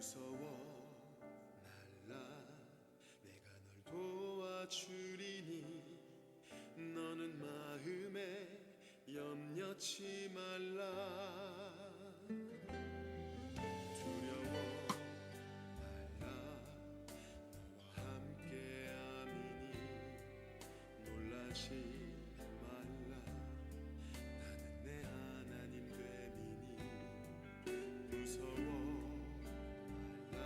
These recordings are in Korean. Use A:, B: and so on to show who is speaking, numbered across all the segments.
A: 무서워 말라. 내가 널 도와주리니 너는 마음에 염려치 말라. 두려워 말라. 너와 함께함이니 놀라지 말라. 나는 내 하나님 됨이니 무서워 말라.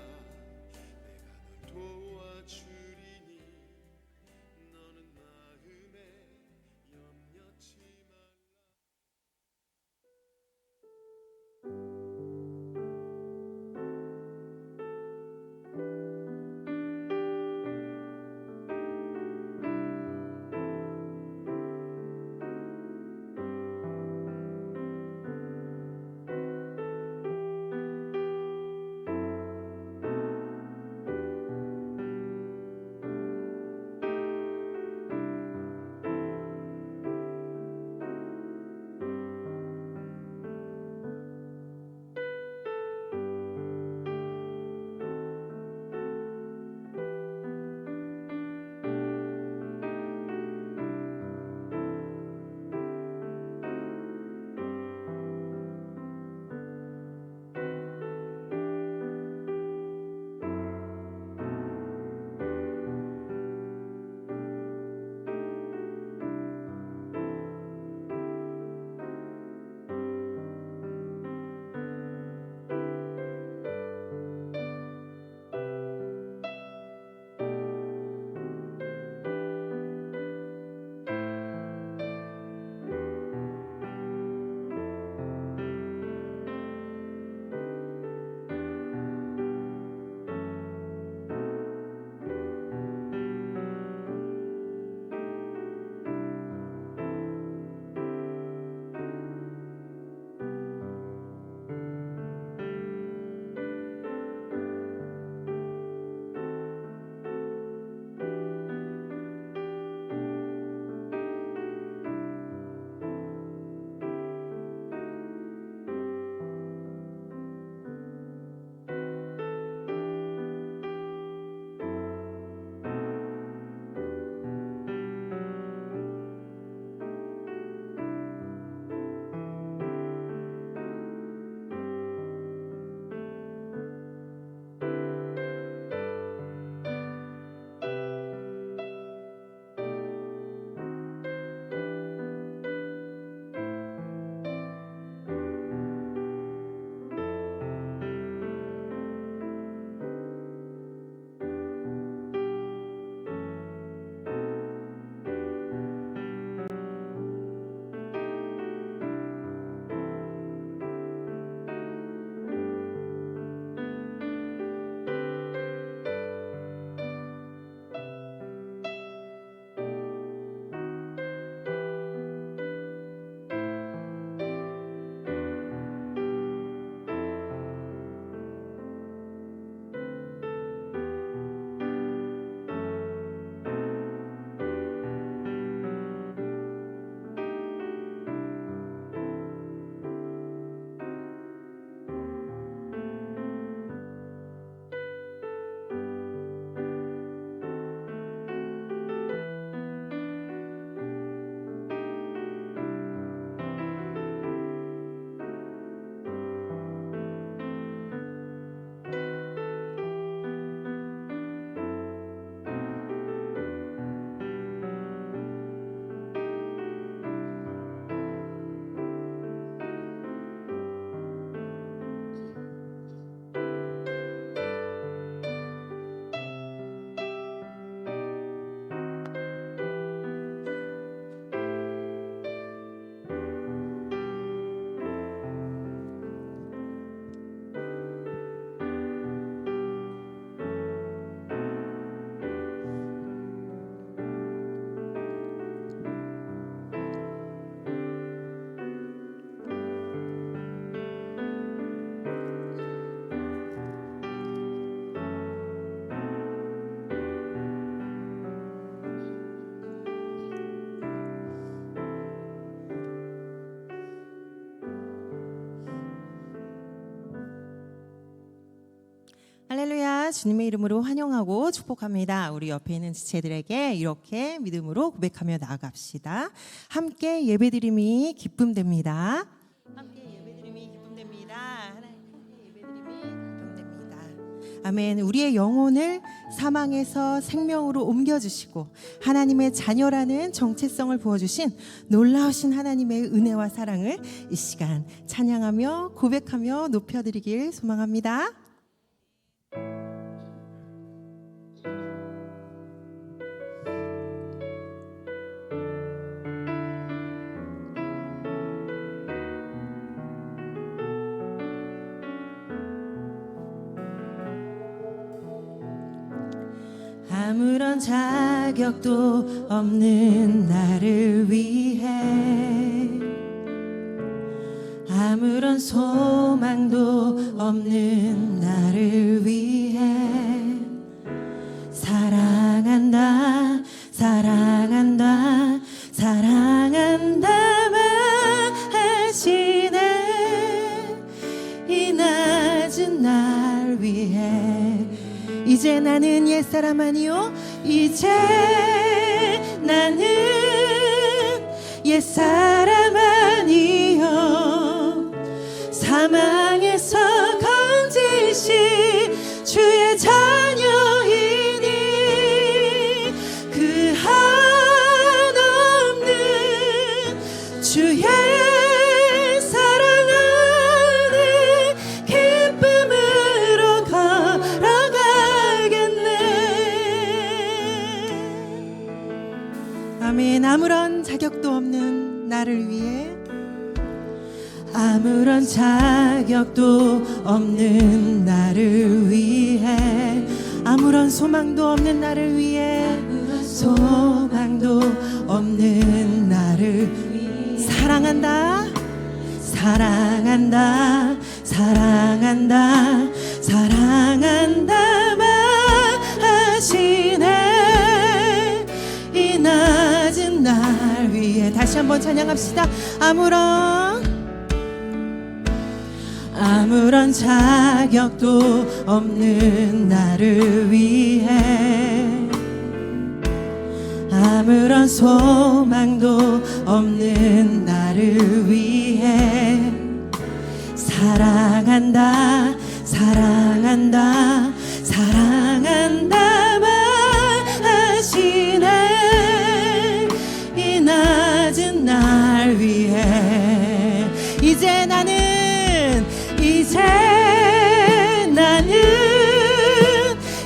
B: 할렐루야, 주님의 이름으로 환영하고 축복합니다. 우리 옆에 있는 지체들에게 이렇게 믿음으로 고백하며 나아갑시다. 함께 예배드림이 기쁨됩니다. 함께 예배드림이 기쁨됩니다. 함께 예배드림이 기쁨됩니다. 아멘. 우리의 영혼을 사망에서 생명으로 옮겨주시고 하나님의 자녀라는 정체성을 부어주신 놀라우신 하나님의 은혜와 사랑을 이 시간 찬양하며 고백하며 높여드리길 소망합니다. 아무런 자격도 없는 나를 위해 아무런 소망도 없는 나를 위해 사랑한다 사랑한다 사랑한다 말하시네 이 낮은 날 위해 이제 나는 옛사람 아니요 이제 나는 옛사람 아니요 사망에서 건지신 주의 자녀이니 그 한없는 주의 사랑 안에 기쁨으로 걸어가겠네. 아멘. 아무런 자격도 없는 나를 위해 아무런 자격도 없는 나를 위해 아무런 소망도 없는 나를 위해 소망도 없는 나를 위해 사랑한다 사랑한다 사랑한다 사랑한다 말하시네 이 낮은 날 위해 다시 한번 찬양합시다. 아무런 자격도 없는 나를 위해 아무런 소망도 없는 나를 위해 사랑한다 사랑한다 사랑한다 말하시네 이 낮은 날 위해 이제 나는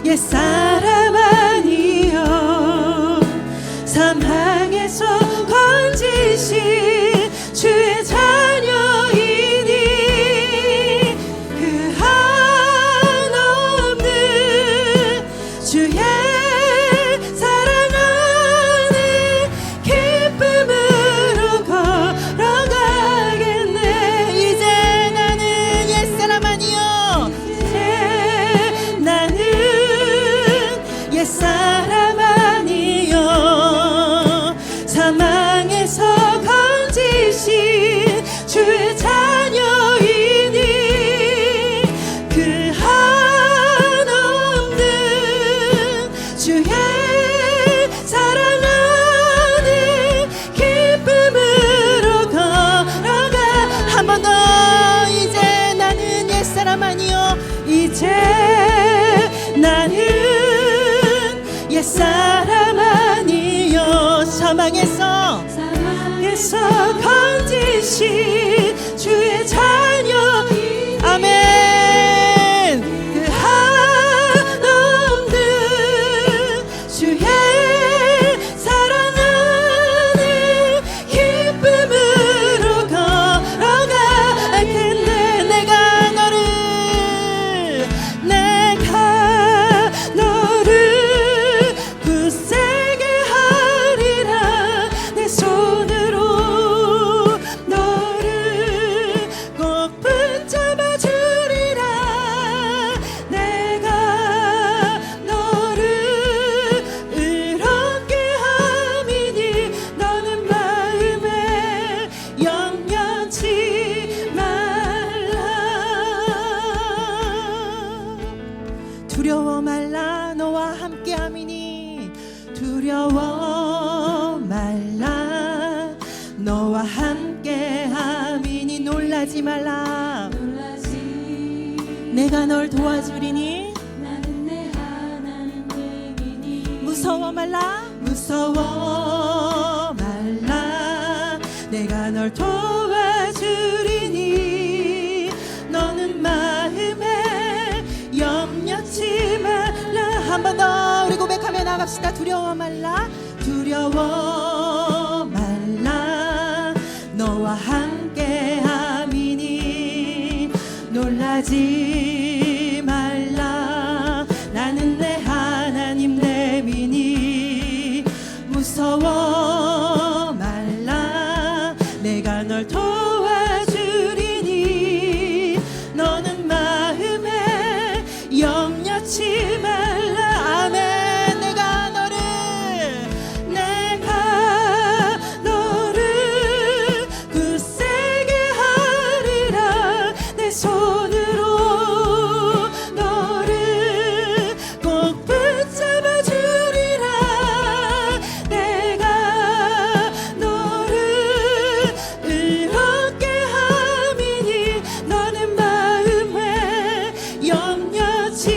B: 옛사람 아니요 사망에서 건지신 주의 자녀이니 그 한없는 주의 사랑 안에 기쁨으로 걸어가겠네. 이제 나는 옛사람 아니요 옛사람 아니요 사망에서 건지신 주의 자녀이니 그 한없는 주의 사랑 안에 기쁨으로 걸어가. 한 번 더. 이제 나는 옛사람 아니요 이제 나는 옛사람 아니요 사망에서 건지신 주의 자녀 아멘. 그 한없는 주의 사랑 안에 기쁨으로 걸어가겠네. 내가 너를 굳세게 하리라. 내 손으로 너를 꼭 붙들리라. 두려워 말라 너와 함께함이니 놀라지 말라 내가 널 도와주리니
C: 나는 내 하나님이니
B: 무서워 말라 무서워 말라 내가 널 도와주리니 너는 마음에 염려치 말라 한 번 더 우리 고백하며 나갑시다. 두려워 말라 두려워 말라 너와 함께함이니 놀라지 말라 나는 내 하나님 내 민이 무서워 말라 내가 널 도와주리니 너는 마음에 염려치 말라 아멘 내가 너를 굳세게 하리라 내 손으로 너를 꼭 붙잡아 주리라 내가 너를 의롭게 함이니 너는 마음에 염려치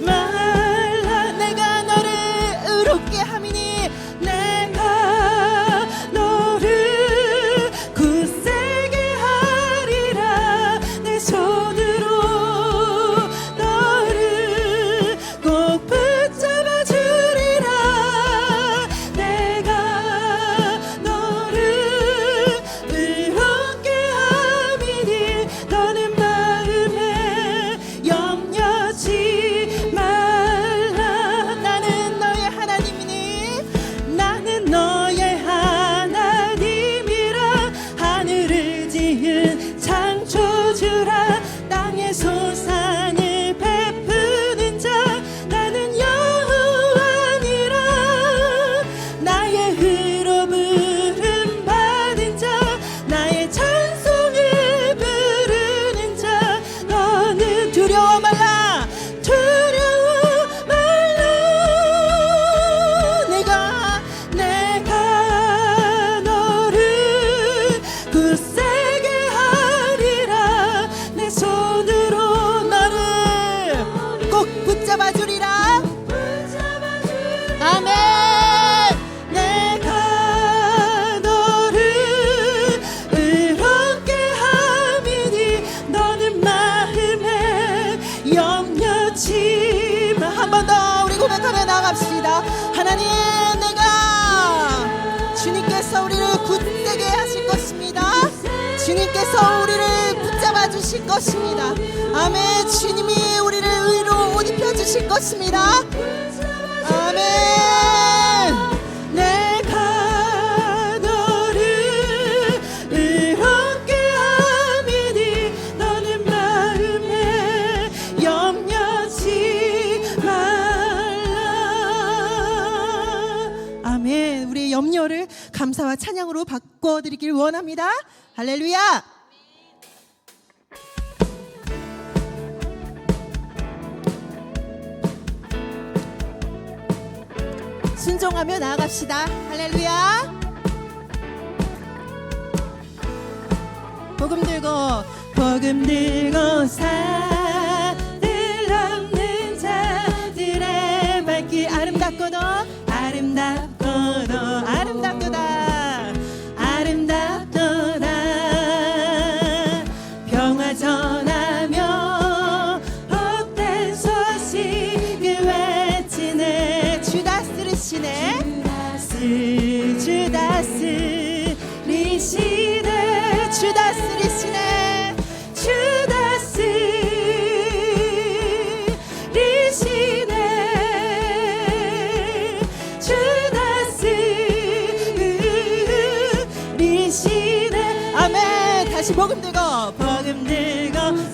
B: 말라 내가 너를 의롭게 함이니 내가 너를 굳세게 하리라 내 손으로 너를 꼭 붙잡아 주리라 내가 너를 의롭게 함이니 너는 마음에 염려치 말라 나는 너의 하나님이니 나는 너의 하나님이라 하늘을 지은 창조주라 땅의 소산을 베푸는 자 나는 여호와니라 나의 의로 부름 받은 자 나의 찬송을 부르는 자 너는 두려워 말라 두려워 말라 내가 너를 굳세게 하리라 내 손으로 너를 꼭 붙잡아 주리라 아멘 내가 너를 의롭게 함이니 너는 마음에 염려치 마 한 번 더 우리 고백하며 나갑시다. 하나님 내가 주님께서 우리를 굳세게 하실 것입니다. 주님께서 우리를 붙잡아 주실 것입니다. 아멘 주님이 우리를 의로 옷 입혀 주실 것입니다. 아멘 내가 너를 의롭게 함이니 너는 마음에 염려치 말라 아멘 우리의 염려를 감사와 찬양으로 바꿔드리길 원합니다. 할렐루야 순종하며 나아갑시다. 할렐루야 복음 들고 사들 없는 자들의 밝기 아름답고도 평화 전하며 복된 소식을 외치네 주다스를 시네 주다스를 시네 주다스를 시네 주다스를 시네 주다스를 시네 아멘 다시 복음 들고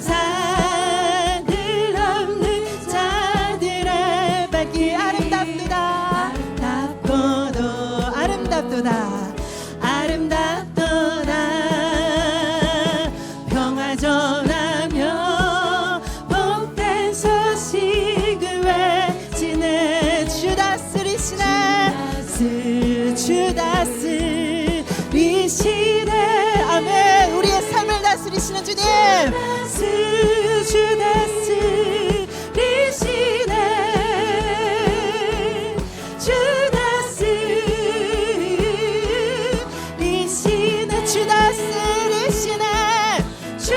B: 사들 없는 자들의 밝기 아름답도다 평화 전하며 복된 소식을 외치네 주다스리시네 주 다스리시네. 아멘. 우리의 삶을 다스리시는 주님, 주 다스리시네. 주 다스리시네. 주 다스리시네. 주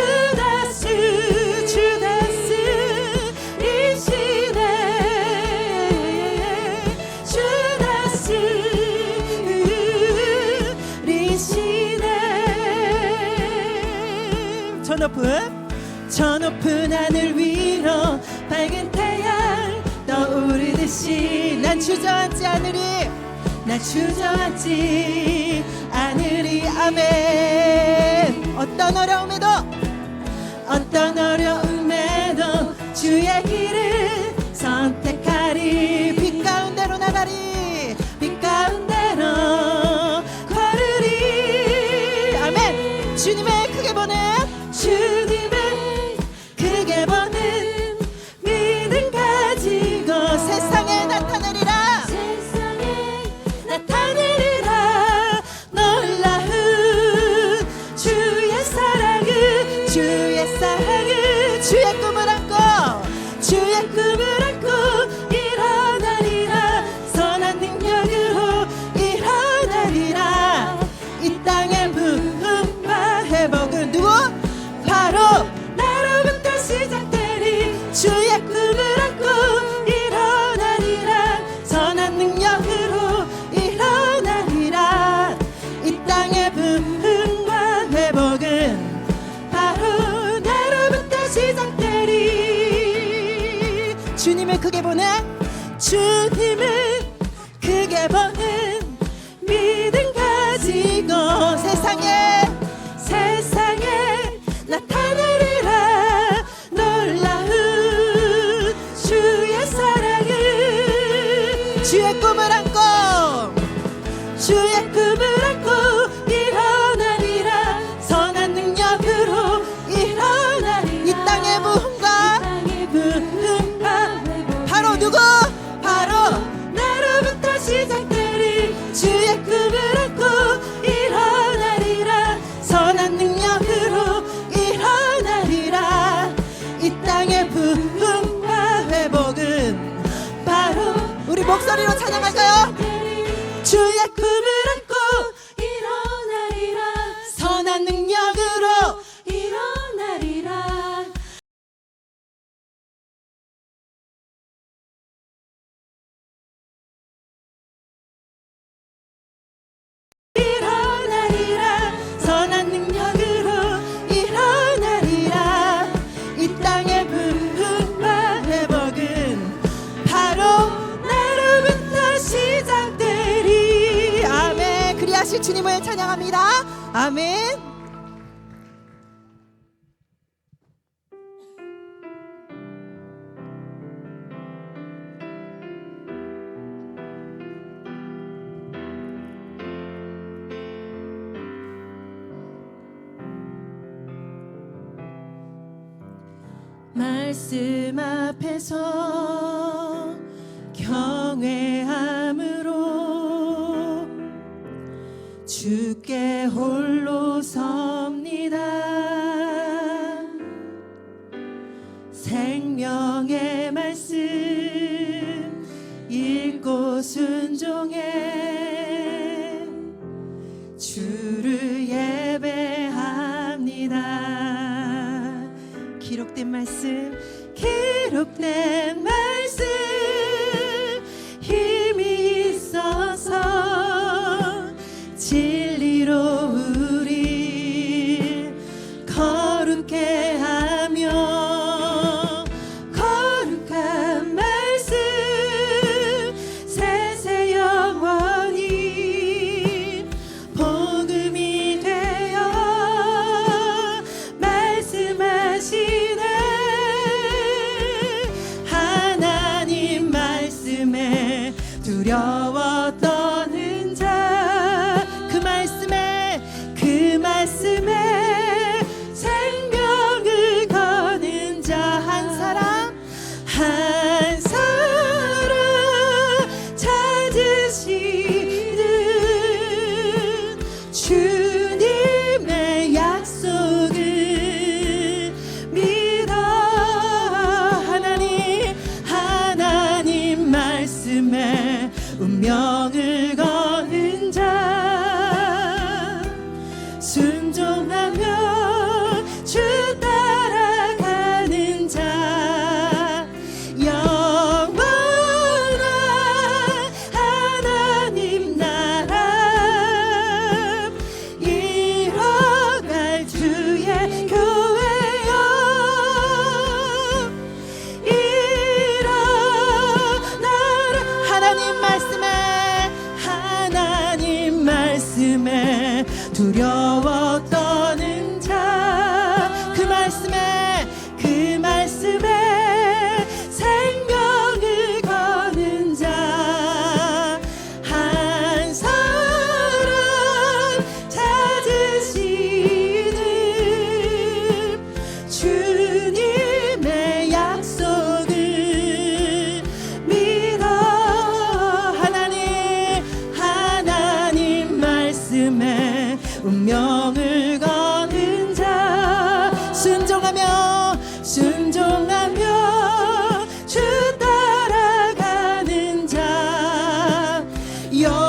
B: 저 높은 하늘 위로 밝은 태양 떠오르듯이 난 주저앉지 않으리. 아멘. 어떤 어려움에도 주의 길을 선택하리. 빛 가운데로 나가리. 빛 가운데로 걸으리. 아멘. 주님의 크게 보는 믿음 가지고 세상에 나타내리라. 놀라운 주의 사랑을 주의 꿈을 안고 일어나리라. 선한 능력으로 일어나리라. 이 땅의 부흥과 회복은 누구? 바로 나로부터 시작되리. 주의 꿈을 안고 일어나리라. 선한 능력으로 일어나리라. 이 땅의 부흥과 회복은 바로 나로부터 시작되리. 주님을 크게 보는 믿음 가지고 세상에 나타내리라. 놀라운 주의 사랑을 주의 꿈을 안고 일어나리라. 선한 능력으로 일어나리라. 이 땅의 부흥과 바로 누구? 바로 나로부터 시작되리. 주의 꿈을 안고 일어나리라. 선한 능력으로 일어나리라. 이 땅의 부흥과 회복은 바로 우리 목소리로 찬양할까요? 주의 꿈을 안고 일어나리라. 선한 능력으로 일어나리라. 선한 능력으로 일어나리라. 이 땅의 부흥과 회복은 바로 나로부터 시작되리. 아멘. 그리하실 주님을 찬양합니다. 아멘. 말씀 앞에서 경외함으로 주께 홀로 섭니다. 생명의 말씀 읽고 순종해 주를 예배합니다. 기록된 말씀 힘이 있어서 진리로 우리 거룩해 하며 거룩한 말씀 세세 영원히 복음이 되어 말씀하시네. 하나님 말씀에 두려워 떠는 자, 그 말씀에 생명을 거는 자 한 사람 찾으시는 순종하며 주 따라가는 자 영원한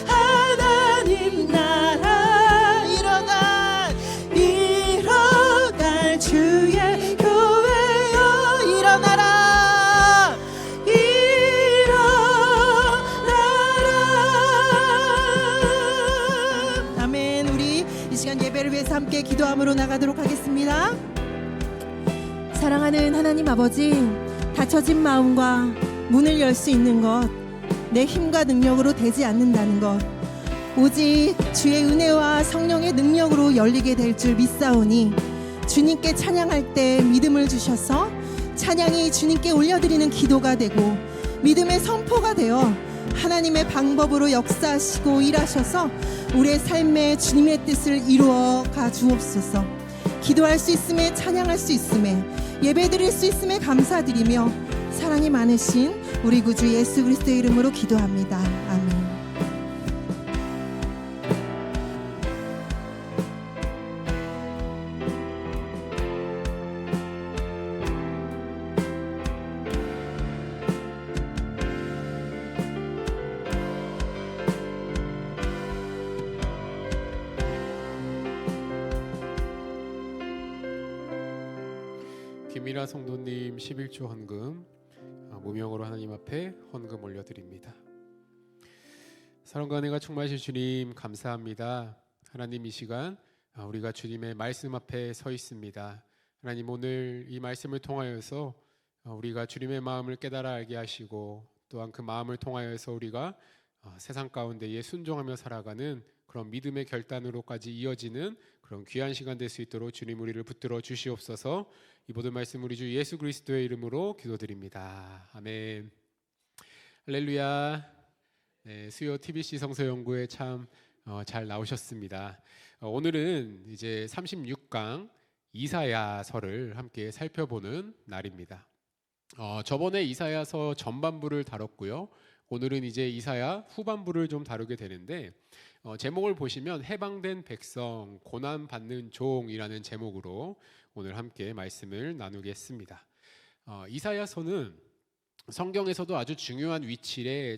B: 하나님 나라 일어날 주의 교회여 일어나라 아멘. 우리 이 시간 예배를 위해서 함께 기도함으로 나가도록 하겠습니다. 사랑하는 하나님 아버지, 닫혀진 마음과 문을 열 수 있는 것 내 힘과 능력으로 되지 않는다는 것 오직 주의 은혜와 성령의 능력으로 열리게 될 줄 믿사오니 주님께 찬양할 때 믿음을 주셔서 찬양이 주님께 올려드리는 기도가 되고 믿음의 선포가 되어 하나님의 방법으로 역사하시고 일하셔서 우리의 삶에 주님의 뜻을 이루어 가 주옵소서. 기도할 수 있음에 찬양할 수 있음에 예배드릴 수 있음에 감사드리며 사랑이 많으신 우리 구주 예수 그리스도의 이름으로 기도합니다. 아멘.
C: 김미라 성도님 11조 헌금 무명으로 하나님 앞에 헌금 올려드립니다. 사랑과 은혜가 충만하신 주님 감사합니다. 하나님 이 시간 우리가 주님의 말씀 앞에 서 있습니다. 하나님 오늘 이 말씀을 통하여서 우리가 주님의 마음을 깨달아 알게 하시고 또한 그 마음을 통하여서 우리가 세상 가운데에 순종하며 살아가는 그런 믿음의 결단으로까지 이어지는 그런 귀한 시간 될 수 있도록 주님 우리를 붙들어 주시옵소서. 이 모든 말씀 우리 주 예수 그리스도의 이름으로 기도드립니다. 아멘. 할렐루야. 네, 수요 TBC 성서연구에 참 잘 나오셨습니다. 오늘은 이제 36강 이사야서를 함께 살펴보는 날입니다. 저번에 이사야서 전반부를 다뤘고요. 오늘은 이제 이사야 후반부를 좀 다루게 되는데 제목을 보시면 해방된 백성 고난받는 종이라는 제목으로 오늘 함께 말씀을 나누겠습니다. 이사야서는 성경에서도 아주 중요한 위치에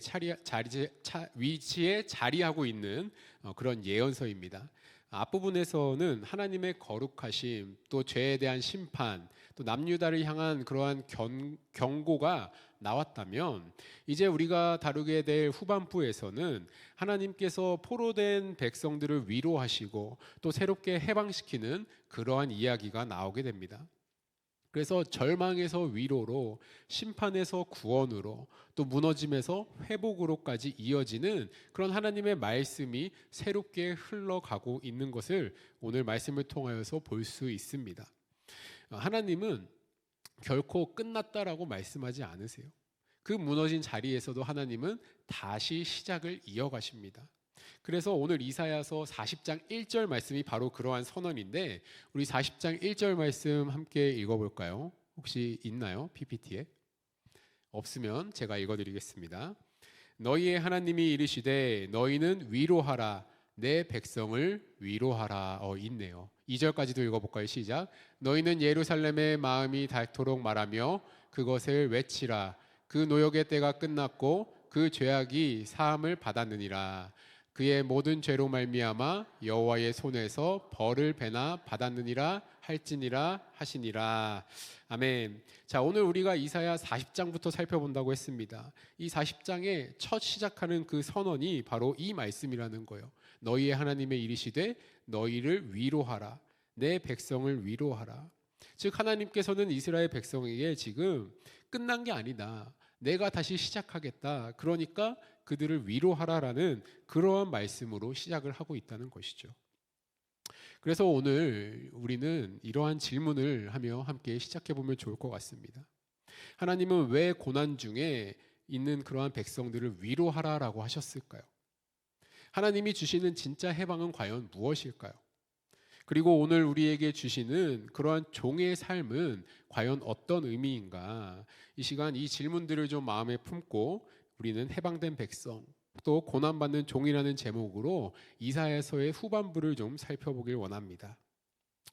C: 자리하고 있는 그런 예언서입니다. 앞부분에서는 하나님의 거룩하심, 또 죄에 대한 심판, 또 남유다를 향한 그러한 경고가 나왔다면 이제 우리가 다루게 될 후반부에서는 하나님께서 포로된 백성들을 위로하시고 또 새롭게 해방시키는 그러한 이야기가 나오게 됩니다. 그래서 절망에서 위로로, 심판에서 구원으로, 또 무너짐에서 회복으로까지 이어지는 그런 하나님의 말씀이 새롭게 흘러가고 있는 것을 오늘 말씀을 통하여서 볼 수 있습니다. 하나님은 결코 끝났다라고 말씀하지 않으세요. 그 무너진 자리에서도 하나님은 다시 시작을 이어가십니다. 그래서 오늘 이사야서 40장 1절 말씀이 바로 그러한 선언인데 우리 40장 1절 말씀 함께 읽어볼까요? 혹시 있나요? PPT에? 없으면 제가 읽어드리겠습니다. 너희의 하나님이 이르시되 너희는 위로하라 내 백성을 위로하라. 있네요. 2절까지도 읽어볼까요? 시작. 너희는 예루살렘의 마음이 닳도록 말하며 그것을 외치라. 그 노역의 때가 끝났고 그 죄악이 사함을 받았느니라. 그의 모든 죄로 말미암아 여호와의 손에서 벌을 배나 받았느니라 할지니라 하시니라. 아멘. 자, 오늘 우리가 이사야 40장부터 살펴본다고 했습니다. 이 40장의 첫 시작하는 그 선언이 바로 이 말씀이라는 거예요. 너희의 하나님의 이르시되 너희를 위로하라. 내 백성을 위로하라. 즉 하나님께서는 이스라엘 백성에게 지금 끝난 게 아니다. 내가 다시 시작하겠다. 그러니까 그들을 위로하라라는 그러한 말씀으로 시작을 하고 있다는 것이죠. 그래서 오늘 우리는 이러한 질문을 하며 함께 시작해 보면 좋을 것 같습니다. 하나님은 왜 고난 중에 있는 그러한 백성들을 위로하라라고 하셨을까요? 하나님이 주시는 진짜 해방은 과연 무엇일까요? 그리고 오늘 우리에게 주시는 그러한 종의 삶은 과연 어떤 의미인가? 이 시간 이 질문들을 좀 마음에 품고 우리는 해방된 백성 또 고난받는 종이라는 제목으로 이사야서의 후반부를 좀 살펴보길 원합니다.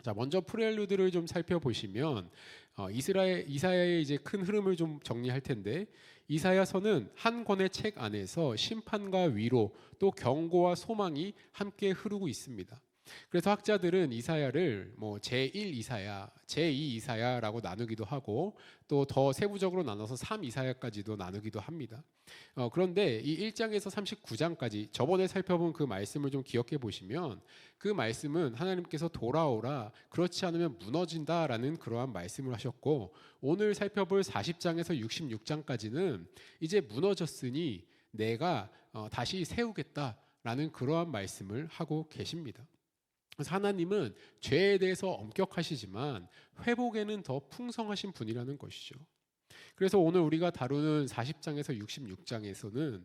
C: 자, 먼저 프렐루드를 좀 살펴보시면 이사야의 이제 큰 흐름을 좀 정리할 텐데, 이사야서는 한 권의 책 안에서 심판과 위로 또 경고와 소망이 함께 흐르고 있습니다. 그래서 학자들은 이사야를 뭐 제1 이사야, 제2 이사야라고 나누기도 하고 또 더 세부적으로 나눠서 3 이사야까지도 나누기도 합니다. 그런데 이 1장에서 39장까지 저번에 살펴본 그 말씀을 좀 기억해 보시면 그 말씀은 하나님께서 돌아오라, 그렇지 않으면 무너진다라는 그러한 말씀을 하셨고, 오늘 살펴볼 40장에서 66장까지는 이제 무너졌으니 내가 다시 세우겠다라는 그러한 말씀을 하고 계십니다. 그래서 하나님은 죄에 대해서 엄격하시지만 회복에는 더 풍성하신 분이라는 것이죠. 그래서 오늘 우리가 다루는 40장에서 66장에서는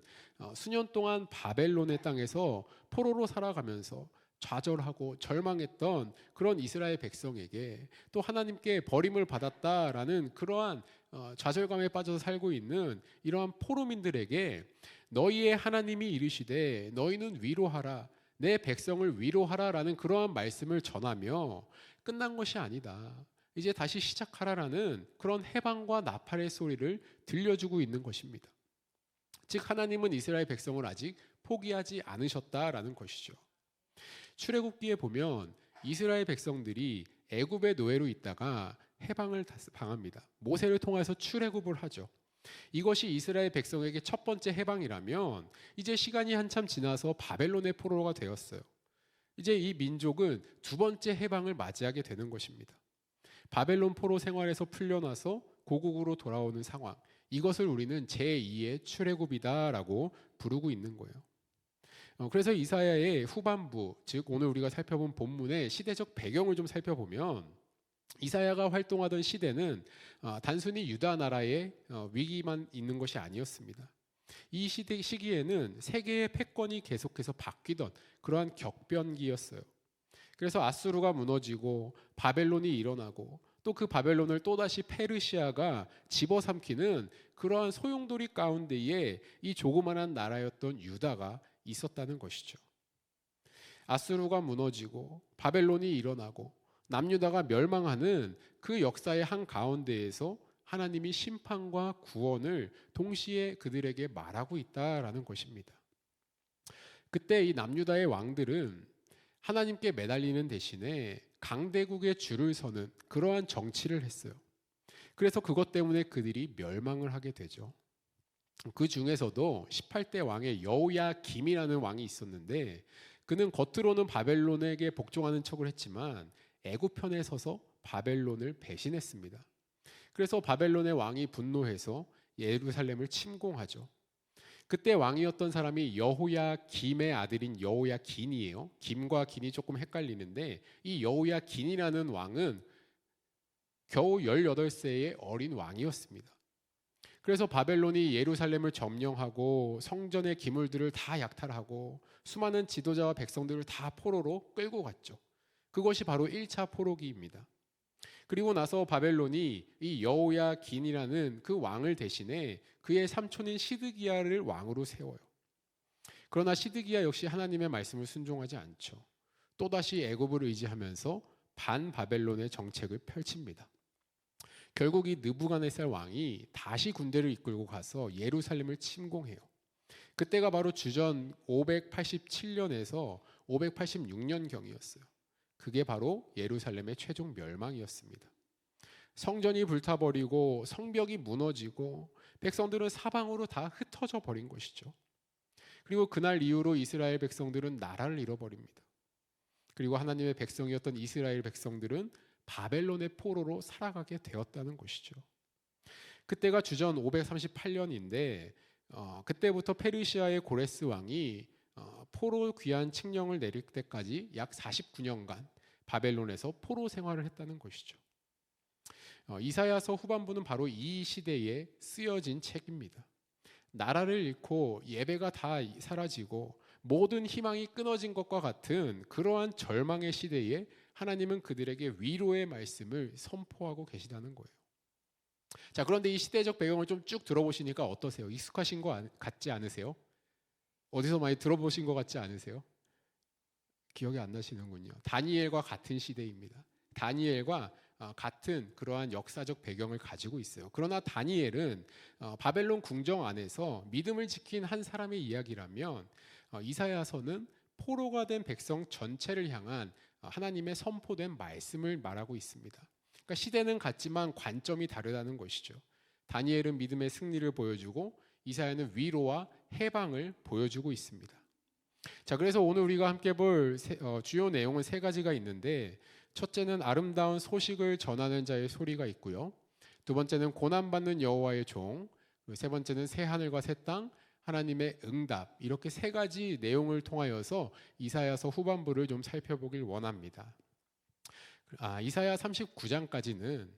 C: 수년 동안 바벨론의 땅에서 포로로 살아가면서 좌절하고 절망했던 그런 이스라엘 백성에게 또 하나님께 버림을 받았다라는 그러한 좌절감에 빠져서 살고 있는 이러한 포로민들에게 너희의 하나님이 이르시되 너희는 위로하라, 내 백성을 위로하라라는 그러한 말씀을 전하며 끝난 것이 아니다, 이제 다시 시작하라라는 그런 해방과 나팔의 소리를 들려주고 있는 것입니다. 즉 하나님은 이스라엘 백성을 아직 포기하지 않으셨다라는 것이죠. 출애굽기에 보면 이스라엘 백성들이 애굽의 노예로 있다가 해방을 당합니다. 모세를 통해서 출애굽을 하죠. 이것이 이스라엘 백성에게 첫 번째 해방이라면 이제 시간이 한참 지나서 바벨론의 포로가 되었어요. 이제 이 민족은 두 번째 해방을 맞이하게 되는 것입니다. 바벨론 포로 생활에서 풀려나서 고국으로 돌아오는 상황, 이것을 우리는 제2의 출애굽이다라고 부르고 있는 거예요. 그래서 이사야의 후반부, 즉 오늘 우리가 살펴본 본문의 시대적 배경을 좀 살펴보면 이사야가 활동하던 시대는 단순히 유다 나라의 위기만 있는 것이 아니었습니다. 이 시기에는 세계의 패권이 계속해서 바뀌던 그러한 격변기였어요. 그래서 아수르가 무너지고 바벨론이 일어나고 또 그 바벨론을 또다시 페르시아가 집어삼키는 그러한 소용돌이 가운데에 이 조그만한 나라였던 유다가 있었다는 것이죠. 아수르가 무너지고 바벨론이 일어나고 남유다가 멸망하는 그 역사의 한 가운데에서 하나님이 심판과 구원을 동시에 그들에게 말하고 있다라는 것입니다. 그때 이 남유다의 왕들은 하나님께 매달리는 대신에 강대국의 줄을 서는 그러한 정치를 했어요. 그래서 그것 때문에 그들이 멸망을 하게 되죠. 그 중에서도 18대 왕의 여호야김이라는 왕이 있었는데 그는 겉으로는 바벨론에게 복종하는 척을 했지만 애굽 편에 서서 바벨론을 배신했습니다. 그래서 바벨론의 왕이 분노해서 예루살렘을 침공하죠. 그때 왕이었던 사람이 여호야김의 아들인 여호야긴이에요. 김과 긴이 조금 헷갈리는데 이 여호야긴이라는 왕은 겨우 18세의 어린 왕이었습니다. 그래서 바벨론이 예루살렘을 점령하고 성전의 기물들을 다 약탈하고 수많은 지도자와 백성들을 다 포로로 끌고 갔죠. 그것이 바로 1차 포로기입니다. 그리고 나서 바벨론이 이 여호야긴이라는 그 왕을 대신해 그의 삼촌인 시드기야를 왕으로 세워요. 그러나 시드기야 역시 하나님의 말씀을 순종하지 않죠. 또다시 애굽을 의지하면서 반바벨론의 정책을 펼칩니다. 결국 이 느부갓네살 왕이 다시 군대를 이끌고 가서 예루살렘을 침공해요. 그때가 바로 주전 587년에서 586년경이었어요. 그게 바로 예루살렘의 최종 멸망이었습니다. 성전이 불타버리고 성벽이 무너지고 백성들은 사방으로 다 흩어져 버린 것이죠. 그리고 그날 이후로 이스라엘 백성들은 나라를 잃어버립니다. 그리고 하나님의 백성이었던 이스라엘 백성들은 바벨론의 포로로 살아가게 되었다는 것이죠. 그때가 주전 538년인데 그때부터 페르시아의 고레스 왕이 포로 귀환 칙령을 내릴 때까지 약 49년간 바벨론에서 포로 생활을 했다는 것이죠. 이사야서 후반부는 바로 이 시대에 쓰여진 책입니다. 나라를 잃고 예배가 다 사라지고 모든 희망이 끊어진 것과 같은 그러한 절망의 시대에 하나님은 그들에게 위로의 말씀을 선포하고 계시다는 거예요. 자, 그런데 이 시대적 배경을 좀 쭉 들어보시니까 어떠세요? 익숙하신 거 같지 않으세요? 어디서 많이 들어보신 것 같지 않으세요? 기억이 안 나시는군요. 다니엘과 같은 시대입니다. 다니엘과 같은 그러한 역사적 배경을 가지고 있어요. 그러나 다니엘은 바벨론 궁정 안에서 믿음을 지킨 한 사람의 이야기라면 이사야서는 포로가 된 백성 전체를 향한 하나님의 선포된 말씀을 말하고 있습니다. 그러니까 시대는 같지만 관점이 다르다는 것이죠. 다니엘은 믿음의 승리를 보여주고 이사야는 위로와 해방을 보여주고 있습니다. 자, 그래서 오늘 우리가 함께 볼 주요 내용은 세 가지가 있는데, 첫째는 아름다운 소식을 전하는 자의 소리가 있고요. 두 번째는 고난받는 여호와의 종, 세 번째는 새 하늘과 새 땅, 하나님의 응답. 이렇게 세 가지 내용을 통하여서 이사야서 후반부를 좀 살펴보길 원합니다. 이사야 39장까지는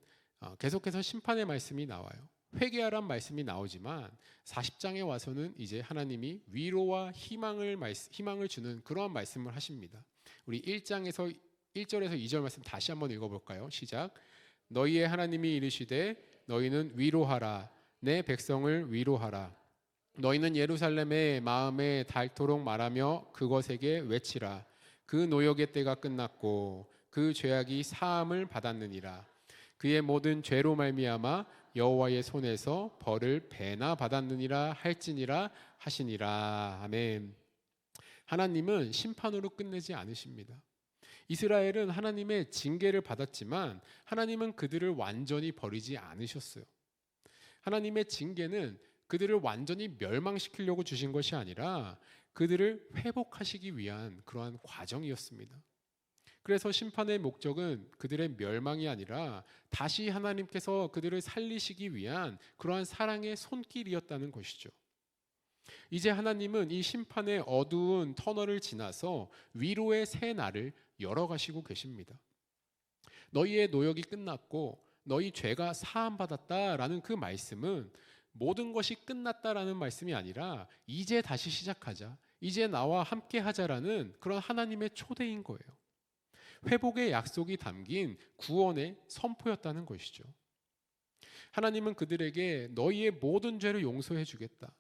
C: 계속해서 심판의 말씀이 나와요. 회개하란 말씀이 나오지만 40장에 와서는 이제 하나님이 위로와 희망을 주는 그러한 말씀을 하십니다. 우리 1장에서 1절에서 2절 말씀 다시 한번 읽어볼까요? 시작. 너희의 하나님이 이르시되 너희는 위로하라. 내 백성을 위로하라. 너희는 예루살렘의 마음에 닳도록 말하며 그것에게 외치라. 그 노역의 때가 끝났고 그 죄악이 사함을 받았느니라. 그의 모든 죄로 말미암아 여호와의 손에서 벌을 배나 받았느니라 할지니라 하시니라. 아멘. 하나님은 심판으로 끝내지 않으십니다. 이스라엘은 하나님의 징계를 받았지만 하나님은 그들을 완전히 버리지 않으셨어요. 하나님의 징계는 그들을 완전히 멸망시키려고 주신 것이 아니라 그들을 회복하시기 위한 그러한 과정이었습니다. 그래서 심판의 목적은 그들의 멸망이 아니라 다시 하나님께서 그들을 살리시기 위한 그러한 사랑의 손길이었다는 것이죠. 이제 하나님은 이 심판의 어두운 터널을 지나서 위로의 새 날을 열어가시고 계십니다. 너희의 노역이 끝났고 너희 죄가 사함받았다라는 그 말씀은 모든 것이 끝났다라는 말씀이 아니라 이제 다시 시작하자, 이제 나와 함께 하자라는 그런 하나님의 초대인 거예요. 회복의 약속이 담긴 구원의 선포였다는 것이죠. 하나님은 그들에게 너희의 모든 죄를 용서해 주겠다,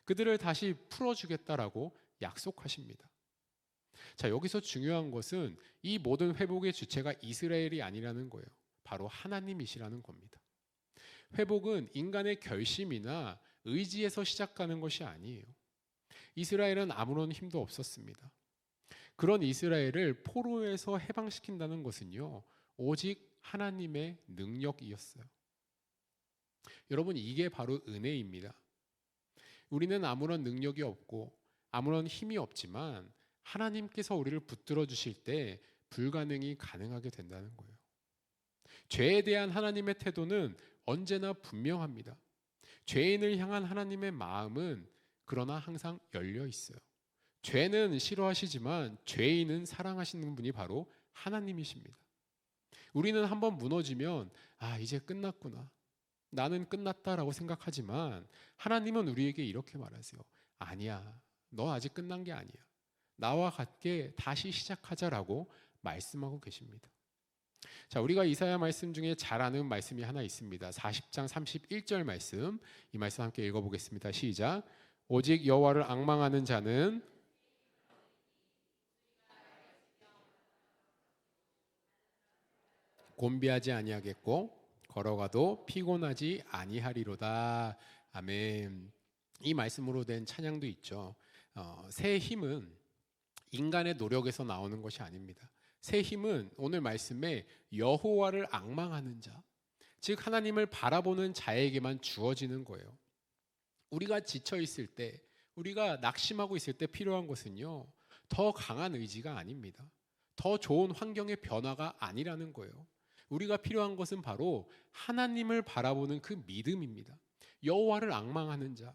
C: 그들을 다시 풀어주겠다라고 약속하십니다. 자, 여기서 중요한 것은 이 모든 회복의 주체가 이스라엘이 아니라는 거예요. 바로 하나님이시라는 겁니다. 회복은 인간의 결심이나 의지에서 시작하는 것이 아니에요. 이스라엘은 아무런 힘도 없었습니다. 그런 이스라엘을 포로에서 해방시킨다는 것은요, 오직 하나님의 능력이었어요. 여러분, 이게 바로 은혜입니다. 우리는 아무런 능력이 없고 아무런 힘이 없지만 하나님께서 우리를 붙들어 주실 때 불가능이 가능하게 된다는 거예요. 죄에 대한 하나님의 태도는 언제나 분명합니다. 죄인을 향한 하나님의 마음은 그러나 항상 열려 있어요. 죄는 싫어하시지만 죄인은 사랑하시는 분이 바로 하나님이십니다. 우리는 한번 무너지면 이제 끝났구나, 나는 끝났다라고 생각하지만 하나님은 우리에게 이렇게 말하세요. 아니야, 너 아직 끝난 게 아니야. 나와 같게 다시 시작하자라고 말씀하고 계십니다. 자, 우리가 이사야 말씀 중에 잘 아는 말씀이 하나 있습니다. 40장 31절 말씀, 이 말씀 함께 읽어보겠습니다. 시작. 오직 여호와를 앙망하는 자는 곤비하지 아니하겠고 걸어가도 피곤하지 아니하리로다. 아멘. 이 말씀으로 된 찬양도 있죠. 새 힘은 인간의 노력에서 나오는 것이 아닙니다. 새 힘은 오늘 말씀에 여호와를 앙망하는 자, 즉 하나님을 바라보는 자에게만 주어지는 거예요. 우리가 지쳐 있을 때, 우리가 낙심하고 있을 때 필요한 것은요, 더 강한 의지가 아닙니다. 더 좋은 환경의 변화가 아니라는 거예요. 우리가 필요한 것은 바로 하나님을 바라보는 그 믿음입니다. 여호와를 앙망하는 자,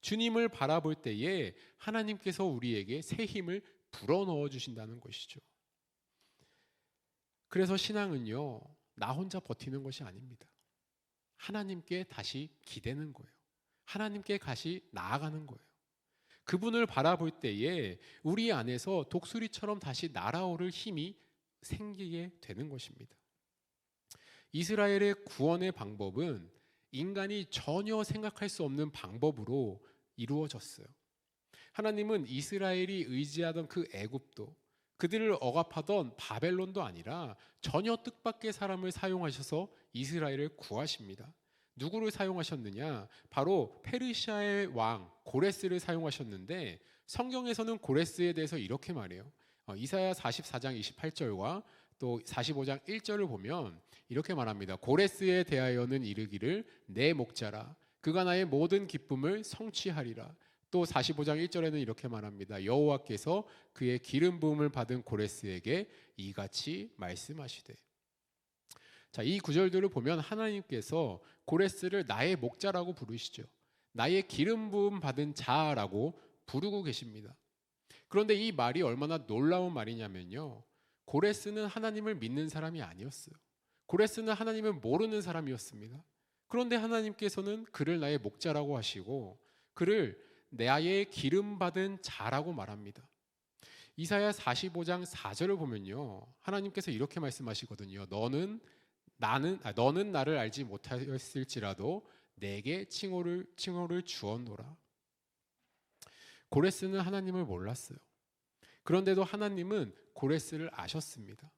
C: 주님을 바라볼 때에 하나님께서 우리에게 새 힘을 불어넣어 주신다는 것이죠. 그래서 신앙은요, 나 혼자 버티는 것이 아닙니다. 하나님께 다시 기대는 거예요. 하나님께 다시 나아가는 거예요. 그분을 바라볼 때에 우리 안에서 독수리처럼 다시 날아오를 힘이 생기게 되는 것입니다. 이스라엘의 구원의 방법은 인간이 전혀 생각할 수 없는 방법으로 이루어졌어요. 하나님은 이스라엘이 의지하던 그 애굽도, 그들을 억압하던 바벨론도 아니라 전혀 뜻밖의 사람을 사용하셔서 이스라엘을 구하십니다. 누구를 사용하셨느냐? 바로 페르시아의 왕 고레스를 사용하셨는데 성경에서는 고레스에 대해서 이렇게 말해요. 이사야 44장 28절과 또 45장 1절을 보면 이렇게 말합니다. 고레스에 대하여는 이르기를 내 목자라 그가 나의 모든 기쁨을 성취하리라. 또 45장 1절에는 이렇게 말합니다. 여호와께서 그의 기름 부음을 받은 고레스에게 이같이 말씀하시되. 자, 이 구절들을 보면 하나님께서 고레스를 나의 목자라고 부르시죠. 나의 기름 부음 받은 자라고 부르고 계십니다. 그런데 이 말이 얼마나 놀라운 말이냐면요. 고레스는 하나님을 믿는 사람이 아니었어요. 고레스는 하나님을 모르는 사람이었습니다. 그런데 하나님께서는 그를 나의 목자라고 하시고 그를 나의 기름 받은 자라고 말합니다. 이사야 45장 4절을 보면요. 하나님께서 이렇게 말씀하시거든요. 너는 나를 알지 못하였을지라도 내게 칭호를 주었노라. 고레스는 하나님을 몰랐어요. 그런데도 하나님은 고레스를 아셨습니다.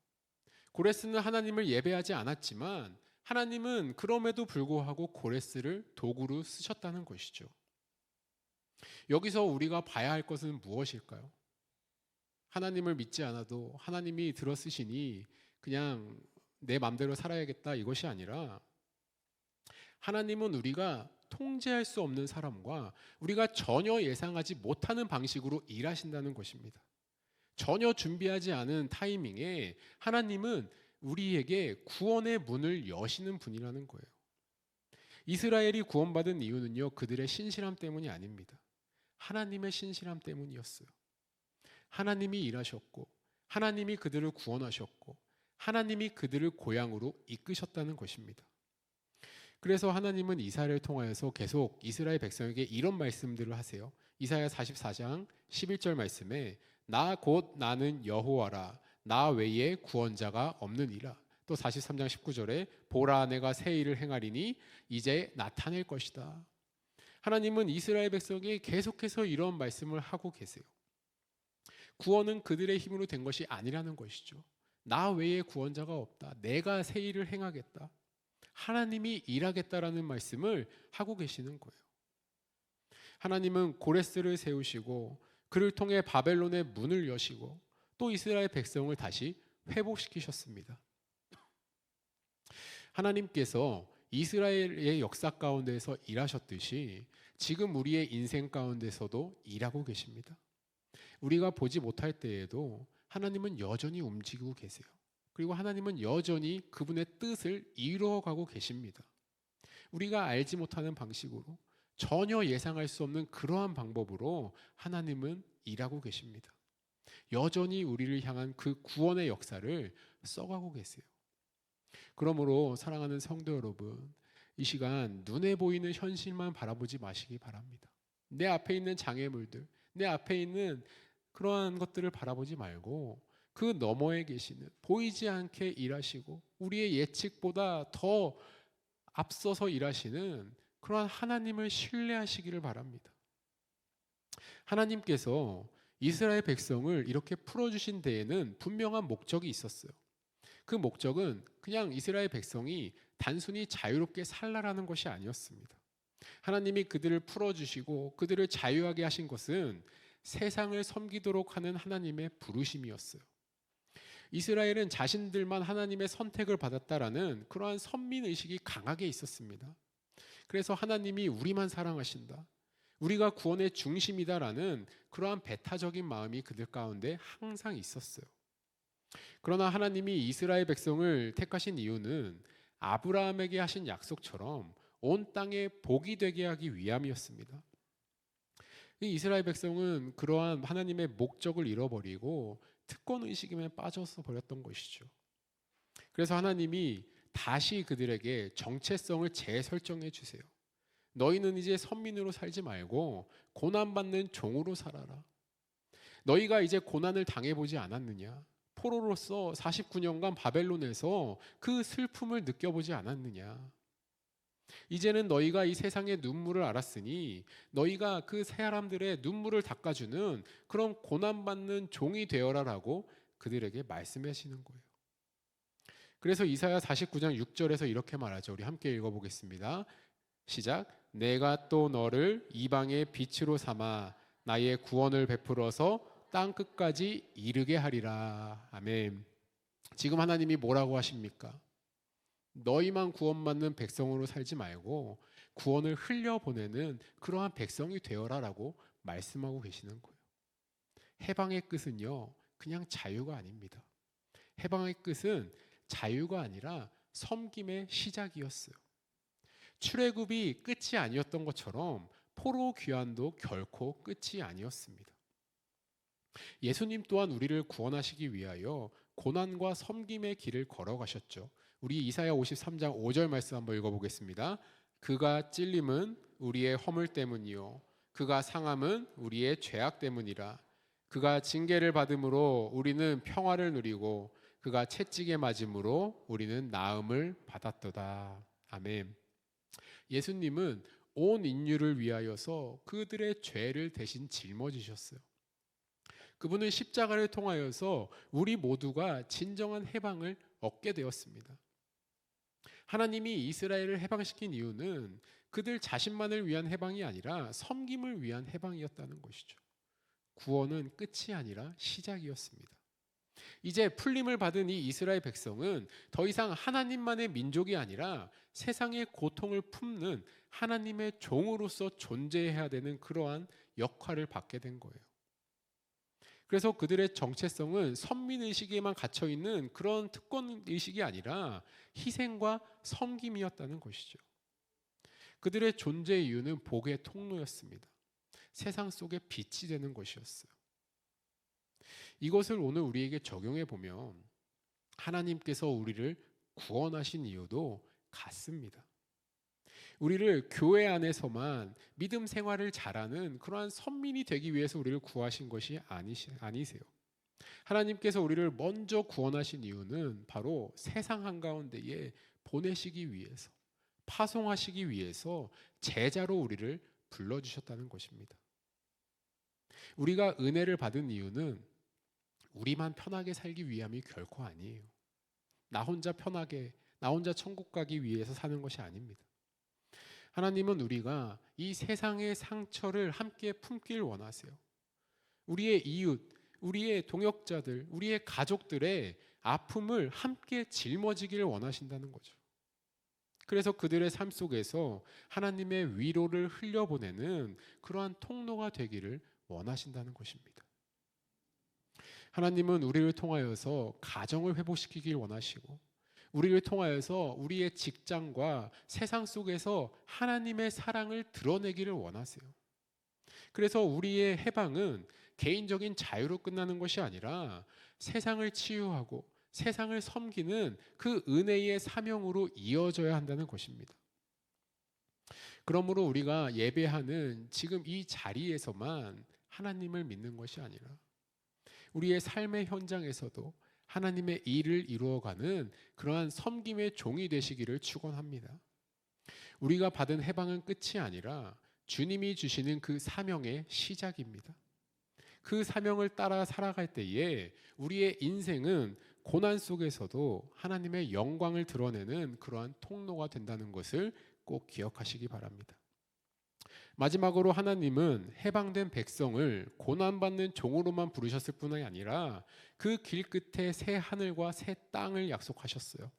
C: 고레스는 하나님을 예배하지 않았지만 하나님은 그럼에도 불구하고 고레스를 도구로 쓰셨다는 것이죠. 여기서 우리가 봐야 할 것은 무엇일까요? 하나님을 믿지 않아도 하나님이 들어쓰시니 그냥 내 마음대로 살아야겠다 이것이 아니라 하나님은 우리가 통제할 수 없는 사람과 우리가 전혀 예상하지 못하는 방식으로 일하신다는 것입니다. 전혀 준비하지 않은 타이밍에 하나님은 우리에게 구원의 문을 여시는 분이라는 거예요. 이스라엘이 구원받은 이유는요, 그들의 신실함 때문이 아닙니다. 하나님의 신실함 때문이었어요. 하나님이 일하셨고 하나님이 그들을 구원하셨고 하나님이 그들을 고향으로 이끄셨다는 것입니다. 그래서 하나님은 이사야를 통하여서 계속 이스라엘 백성에게 이런 말씀들을 하세요. 이사야 44장 11절 말씀에 나 곧 나는 여호와라 나 외에 구원자가 없느니라. 또 43장 19절에 보라 내가 새 일을 행하리니 이제 나타낼 것이다. 하나님은 이스라엘 백성에게 계속해서 이런 말씀을 하고 계세요. 구원은 그들의 힘으로 된 것이 아니라는 것이죠. 나 외에 구원자가 없다. 내가 새 일을 행하겠다. 하나님이 일하겠다라는 말씀을 하고 계시는 거예요. 하나님은 고레스를 세우시고 그를 통해 바벨론의 문을 여시고 또 이스라엘 백성을 다시 회복시키셨습니다. 하나님께서 이스라엘의 역사 가운데서 일하셨듯이 지금 우리의 인생 가운데서도 일하고 계십니다. 우리가 보지 못할 때에도 하나님은 여전히 움직이고 계세요. 그리고 하나님은 여전히 그분의 뜻을 이루어가고 계십니다. 우리가 알지 못하는 방식으로 전혀 예상할 수 없는 그러한 방법으로 하나님은 일하고 계십니다. 여전히 우리를 향한 그 구원의 역사를 써가고 계세요. 그러므로 사랑하는 성도 여러분, 이 시간 눈에 보이는 현실만 바라보지 마시기 바랍니다. 내 앞에 있는 장애물들, 내 앞에 있는 그러한 것들을 바라보지 말고 그 너머에 계시는 보이지 않게 일하시고 우리의 예측보다 더 앞서서 일하시는 그러한 하나님을 신뢰하시기를 바랍니다. 하나님께서 이스라엘 백성을 이렇게 풀어주신 데에는 분명한 목적이 있었어요. 그 목적은 그냥 이스라엘 백성이 단순히 자유롭게 살라라는 것이 아니었습니다. 하나님이 그들을 풀어주시고 그들을 자유하게 하신 것은 세상을 섬기도록 하는 하나님의 부르심이었어요. 이스라엘은 자신들만 하나님의 선택을 받았다라는 그러한 선민의식이 강하게 있었습니다. 그래서 하나님이 우리만 사랑하신다, 우리가 구원의 중심이다라는 그러한 배타적인 마음이 그들 가운데 항상 있었어요. 그러나 하나님이 이스라엘 백성을 택하신 이유는 아브라함에게 하신 약속처럼 온 땅에 복이 되게 하기 위함이었습니다. 이스라엘 백성은 그러한 하나님의 목적을 잃어버리고 특권의식에 빠져서 버렸던 것이죠. 그래서 하나님이 다시 그들에게 정체성을 재설정해 주세요. 너희는 이제 선민으로 살지 말고 고난받는 종으로 살아라. 너희가 이제 고난을 당해보지 않았느냐? 포로로서 49년간 바벨론에서 그 슬픔을 느껴보지 않았느냐? 이제는 너희가 이 세상의 눈물을 알았으니 너희가 그 사람들의 눈물을 닦아주는 그런 고난받는 종이 되어라라고 그들에게 말씀하시는 거예요. 그래서 이사야 49장 6절에서 이렇게 말하죠. 우리 함께 읽어보겠습니다. 시작. 내가 또 너를 이방의 빛으로 삼아 나의 구원을 베풀어서 땅 끝까지 이르게 하리라. 아멘. 지금 하나님이 뭐라고 하십니까? 너희만 구원받는 백성으로 살지 말고 구원을 흘려보내는 그러한 백성이 되어라라고 말씀하고 계시는 거예요. 해방의 끝은요, 그냥 자유가 아닙니다. 해방의 끝은 자유가 아니라 섬김의 시작이었어요. 출애굽이 끝이 아니었던 것처럼 포로 귀환도 결코 끝이 아니었습니다. 예수님 또한 우리를 구원하시기 위하여 고난과 섬김의 길을 걸어가셨죠. 우리 이사야 53장 5절 말씀 한번 읽어보겠습니다. 그가 찔림은 우리의 허물 때문이요 그가 상함은 우리의 죄악 때문이라. 그가 징계를 받음으로 우리는 평화를 누리고 그가 채찍에 맞음으로 우리는 나음을 받았도다. 아멘. 예수님은 온 인류를 위하여서 그들의 죄를 대신 짊어지셨어요. 그분은 십자가를 통하여서 우리 모두가 진정한 해방을 얻게 되었습니다. 하나님이 이스라엘을 해방시킨 이유는 그들 자신만을 위한 해방이 아니라 섬김을 위한 해방이었다는 것이죠. 구원은 끝이 아니라 시작이었습니다. 이제 풀림을 받은 이 이스라엘 백성은 더 이상 하나님만의 민족이 아니라 세상의 고통을 품는 하나님의 종으로서 존재해야 되는 그러한 역할을 받게 된 거예요. 그래서 그들의 정체성은 선민의식에만 갇혀있는 그런 특권의식이 아니라 희생과 섬김이었다는 것이죠. 그들의 존재 이유는 복의 통로였습니다. 세상 속에 빛이 되는 것이었어요. 이것을 오늘 우리에게 적용해 보면 하나님께서 우리를 구원하신 이유도 같습니다. 우리를 교회 안에서만 믿음 생활을 잘하는 그러한 선민이 되기 위해서 우리를 구하신 것이 아니세요. 하나님께서 우리를 먼저 구원하신 이유는 바로 세상 한가운데에 보내시기 위해서, 파송하시기 위해서 제자로 우리를 불러주셨다는 것입니다. 우리가 은혜를 받은 이유는 우리만 편하게 살기 위함이 결코 아니에요. 나 혼자 편하게, 나 혼자 천국 가기 위해서 사는 것이 아닙니다. 하나님은 우리가 이 세상의 상처를 함께 품길 원하세요. 우리의 이웃, 우리의 동역자들, 우리의 가족들의 아픔을 함께 짊어지기를 원하신다는 거죠. 그래서 그들의 삶 속에서 하나님의 위로를 흘려보내는 그러한 통로가 되기를 원하신다는 것입니다. 하나님은 우리를 통하여서 가정을 회복시키길 원하시고 우리를 통하여서 우리의 직장과 세상 속에서 하나님의 사랑을 드러내기를 원하세요. 그래서 우리의 해방은 개인적인 자유로 끝나는 것이 아니라 세상을 치유하고 세상을 섬기는 그 은혜의 사명으로 이어져야 한다는 것입니다. 그러므로 우리가 예배하는 지금 이 자리에서만 하나님을 믿는 것이 아니라 우리의 삶의 현장에서도 하나님의 일을 이루어가는 그러한 섬김의 종이 되시기를 축원합니다. 우리가 받은 해방은 끝이 아니라 주님이 주시는 그 사명의 시작입니다. 그 사명을 따라 살아갈 때에 우리의 인생은 고난 속에서도 하나님의 영광을 드러내는 그러한 통로가 된다는 것을 꼭 기억하시기 바랍니다. 마지막으로 하나님은 해방된 백성을 고난받는 종으로만 부르셨을 뿐이 아니라 그 길 끝에 새 하늘과 새 땅을 약속하셨어요.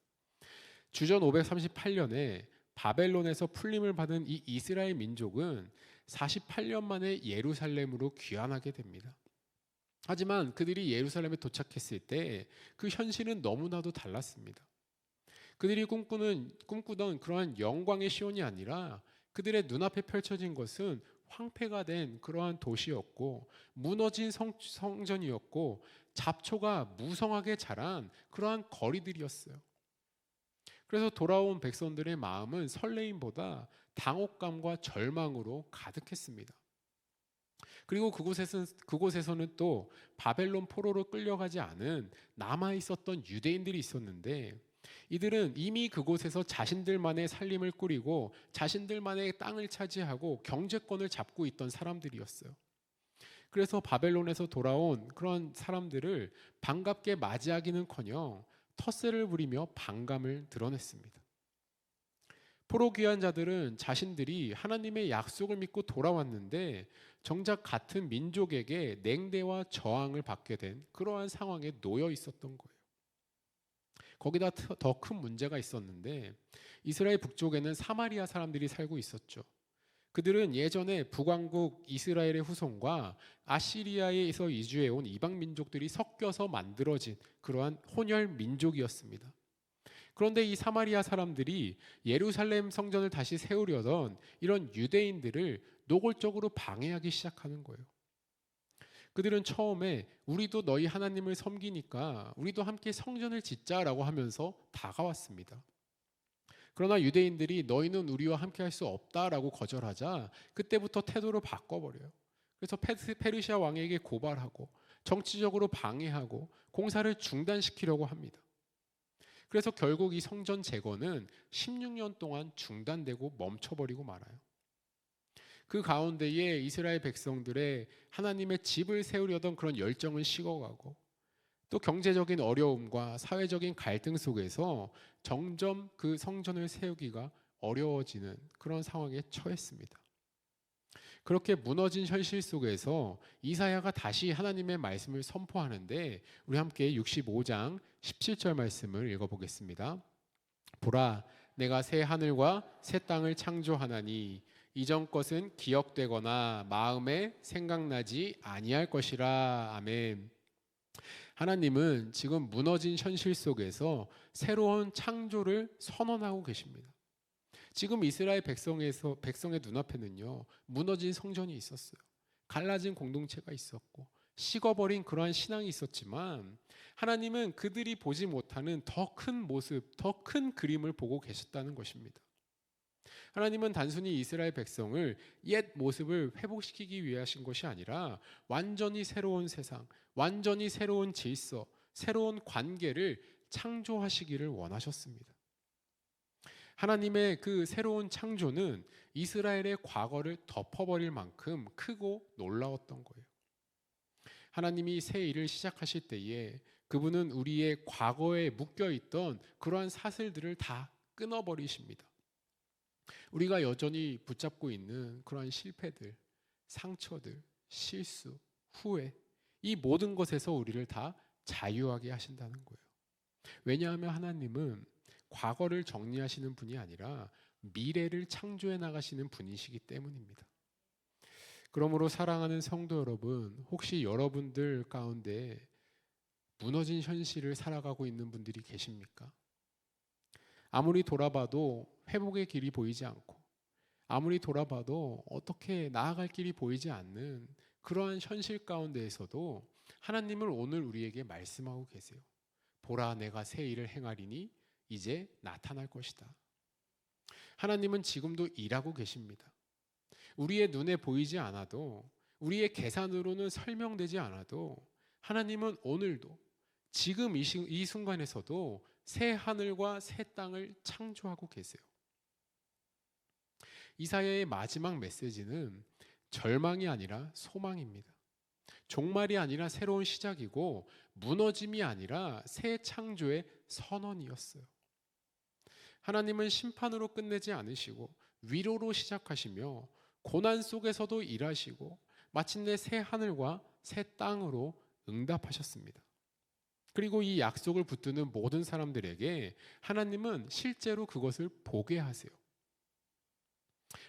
C: 주전 538년에 바벨론에서 풀림을 받은 이 이스라엘 민족은 48년 만에 예루살렘으로 귀환하게 됩니다. 하지만 그들이 예루살렘에 도착했을 때 그 현실은 너무나도 달랐습니다. 그들이 꿈꾸던 그러한 영광의 시온이 아니라 그들의 눈앞에 펼쳐진 것은 황폐가 된 그러한 도시였고 무너진 성전이었고 잡초가 무성하게 자란 그러한 거리들이었어요. 그래서 돌아온 백성들의 마음은 설레임보다 당혹감과 절망으로 가득했습니다. 그리고 그곳에서는 또 바벨론 포로로 끌려가지 않은 남아있었던 유대인들이 있었는데 이들은 이미 그곳에서 자신들만의 살림을 꾸리고 자신들만의 땅을 차지하고 경제권을 잡고 있던 사람들이었어요. 그래서 바벨론에서 돌아온 그런 사람들을 반갑게 맞이하기는커녕 텃세를 부리며 반감을 드러냈습니다. 포로 귀환 자들은 자신들이 하나님의 약속을 믿고 돌아왔는데 정작 같은 민족에게 냉대와 저항을 받게 된 그러한 상황에 놓여 있었던 거예요. 거기다 더 큰 문제가 있었는데 이스라엘 북쪽에는 사마리아 사람들이 살고 있었죠. 그들은 예전에 북왕국 이스라엘의 후손과 아시리아에서 이주해온 이방 민족들이 섞여서 만들어진 그러한 혼혈 민족이었습니다. 그런데 이 사마리아 사람들이 예루살렘 성전을 다시 세우려던 이런 유대인들을 노골적으로 방해하기 시작하는 거예요. 그들은 처음에 우리도 너희 하나님을 섬기니까 우리도 함께 성전을 짓자라고 하면서 다가왔습니다. 그러나 유대인들이 너희는 우리와 함께 할 수 없다라고 거절하자 그때부터 태도를 바꿔버려요. 그래서 페르시아 왕에게 고발하고 정치적으로 방해하고 공사를 중단시키려고 합니다. 그래서 결국 이 성전 재건은 16년 동안 중단되고 멈춰버리고 말아요. 그 가운데에 이스라엘 백성들의 하나님의 집을 세우려던 그런 열정은 식어가고 또 경제적인 어려움과 사회적인 갈등 속에서 점점 그 성전을 세우기가 어려워지는 그런 상황에 처했습니다. 그렇게 무너진 현실 속에서 이사야가 다시 하나님의 말씀을 선포하는데 우리 함께 65장 17절 말씀을 읽어보겠습니다. 보라, 내가 새 하늘과 새 땅을 창조하나니 이전 것은 기억되거나 마음에 생각나지 아니할 것이라. 아멘. 하나님은 지금 무너진 현실 속에서 새로운 창조를 선언하고 계십니다. 지금 이스라엘 백성의 눈앞에는요, 무너진 성전이 있었어요. 갈라진 공동체가 있었고 식어버린 그러한 신앙이 있었지만 하나님은 그들이 보지 못하는 더 큰 모습, 더 큰 그림을 보고 계셨다는 것입니다. 하나님은 단순히 이스라엘 백성을 옛 모습을 회복시키기 위해 하신 것이 아니라 완전히 새로운 세상, 완전히 새로운 질서, 새로운 관계를 창조하시기를 원하셨습니다. 하나님의 그 새로운 창조는 이스라엘의 과거를 덮어버릴 만큼 크고 놀라웠던 거예요. 하나님이 새 일을 시작하실 때에 그분은 우리의 과거에 묶여있던 그러한 사슬들을 다 끊어버리십니다. 우리가 여전히 붙잡고 있는 그러한 실패들, 상처들, 실수, 후회, 이 모든 것에서 우리를 다 자유하게 하신다는 거예요. 왜냐하면 하나님은 과거를 정리하시는 분이 아니라 미래를 창조해 나가시는 분이시기 때문입니다. 그러므로 사랑하는 성도 여러분, 혹시 여러분들 가운데 무너진 현실을 살아가고 있는 분들이 계십니까? 아무리 돌아봐도 회복의 길이 보이지 않고 아무리 돌아봐도 어떻게 나아갈 길이 보이지 않는 그러한 현실 가운데에서도 하나님은 오늘 우리에게 말씀하고 계세요. 보라, 내가 새 일을 행하리니 이제 나타날 것이다. 하나님은 지금도 일하고 계십니다. 우리의 눈에 보이지 않아도, 우리의 계산으로는 설명되지 않아도 하나님은 오늘도 지금 이 순간에서도 새 하늘과 새 땅을 창조하고 계세요. 이사야의 마지막 메시지는 절망이 아니라 소망입니다. 종말이 아니라 새로운 시작이고 무너짐이 아니라 새 창조의 선언이었어요. 하나님은 심판으로 끝내지 않으시고 위로로 시작하시며 고난 속에서도 일하시고 마침내 새 하늘과 새 땅으로 응답하셨습니다. 그리고 이 약속을 붙드는 모든 사람들에게 하나님은 실제로 그것을 보게 하세요.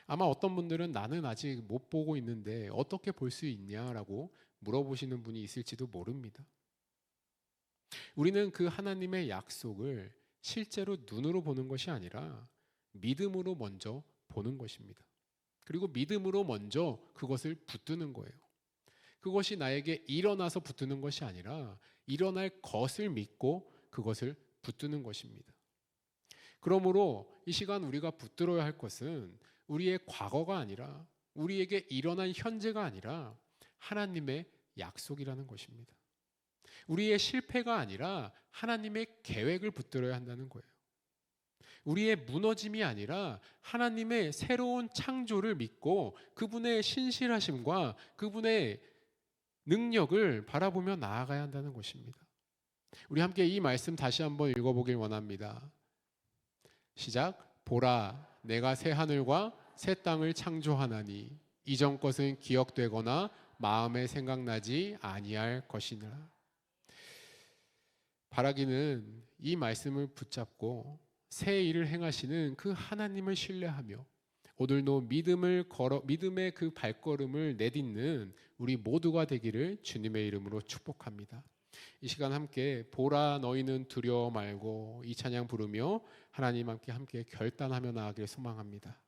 C: 아마 어떤 분들은 나는 아직 못 보고 있는데 어떻게 볼 수 있냐라고 물어보시는 분이 있을지도 모릅니다. 우리는 그 하나님의 약속을 실제로 눈으로 보는 것이 아니라 믿음으로 먼저 보는 것입니다. 그리고 믿음으로 먼저 그것을 붙드는 거예요. 그것이 나에게 일어나서 붙드는 것이 아니라 일어날 것을 믿고 그것을 붙드는 것입니다. 그러므로 이 시간 우리가 붙들어야 할 것은 우리의 과거가 아니라 우리에게 일어난 현재가 아니라 하나님의 약속이라는 것입니다. 우리의 실패가 아니라 하나님의 계획을 붙들어야 한다는 거예요. 우리의 무너짐이 아니라 하나님의 새로운 창조를 믿고 그분의 신실하심과 그분의 능력을 바라보며 나아가야 한다는 것입니다. 우리 함께 이 말씀 다시 한번 읽어보길 원합니다. 시작. 보라, 내가 새 하늘과 새 땅을 창조하나니 이전 것은 기억되거나 마음에 생각나지 아니할 것이니라. 바라기는 이 말씀을 붙잡고 새 일을 행하시는 그 하나님을 신뢰하며 오늘도 믿음의 그 발걸음을 내딛는 우리 모두가 되기를 주님의 이름으로 축복합니다. 이 시간 함께 보라 너희는 두려워 말고 이 찬양 부르며 하나님 함께 결단하며 나아가길 소망합니다.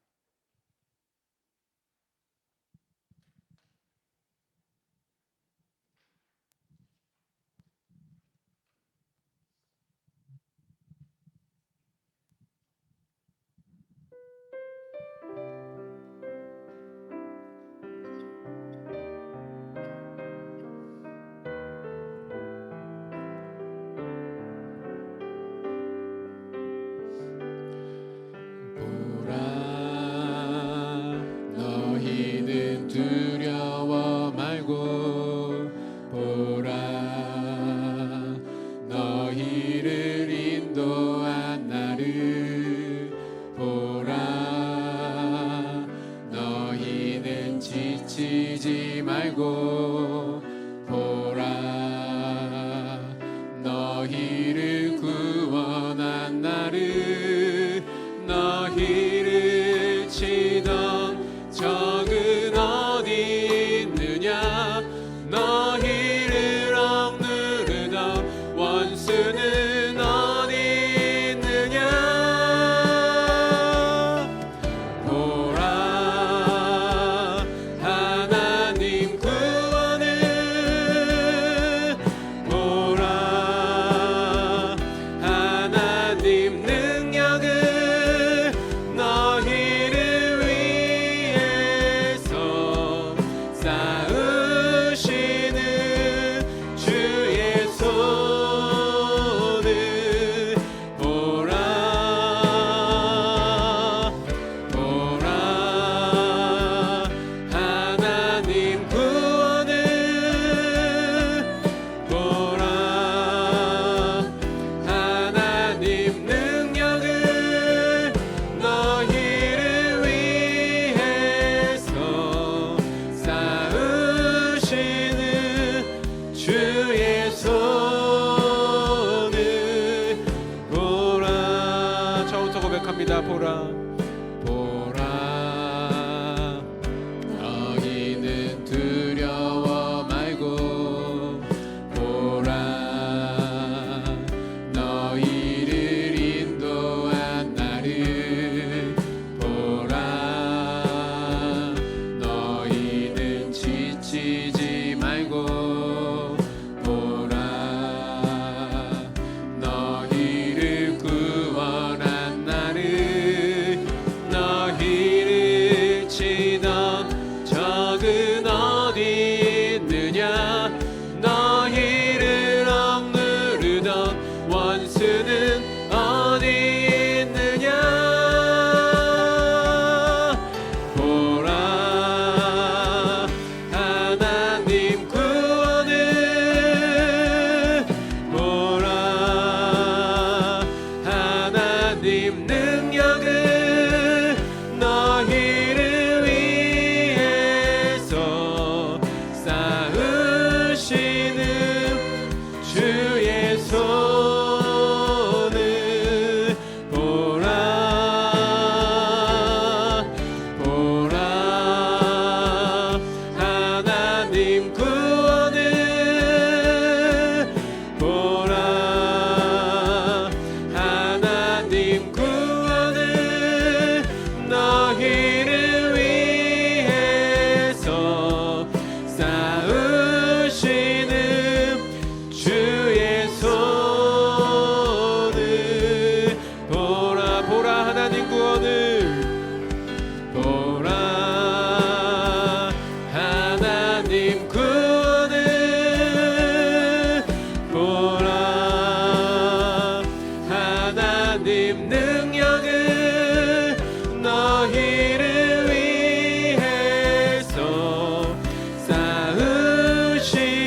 C: 두려워 말고 보라 너희를 인도한 나를 보라 너희는 지치지 말고 보라 너희를 구원한 나를 너희를 치던 적은 어디 있느냐 너희를 억누르던 원수는 어디 있느냐 보라 하나님 구원을 보라 하나님 능력을 너희를 위해서 쌓으시는 주의 손을 보라 보라 하나님 구원을 보라 하나님 능력을 너희를 위해서 쌓으시는 주의 손을 보라. 처음부터 고백합니다. 보라 보라 너희는 두려워 말고 보라 너희를 인도한 나를 보라 너희는 지치지 말고 보라 너희를 구원한 나를 너희를 치던 적은 어디 있느냐 너희를 억누르던 원수는 어디 있느냐 보라 하나님 구원을 보라 하나님 능력을 너희를 위해서 쌓으시는 주의 손을 보라 보라 하나님 구원을 보라 하나님 구원을 너희를 위해서 쌓으시는 주의 손을 보라 보라 하나님 구원을 보라 하나님 구원을 보라 하나님 능력을 너희를 위해서 쌓으시는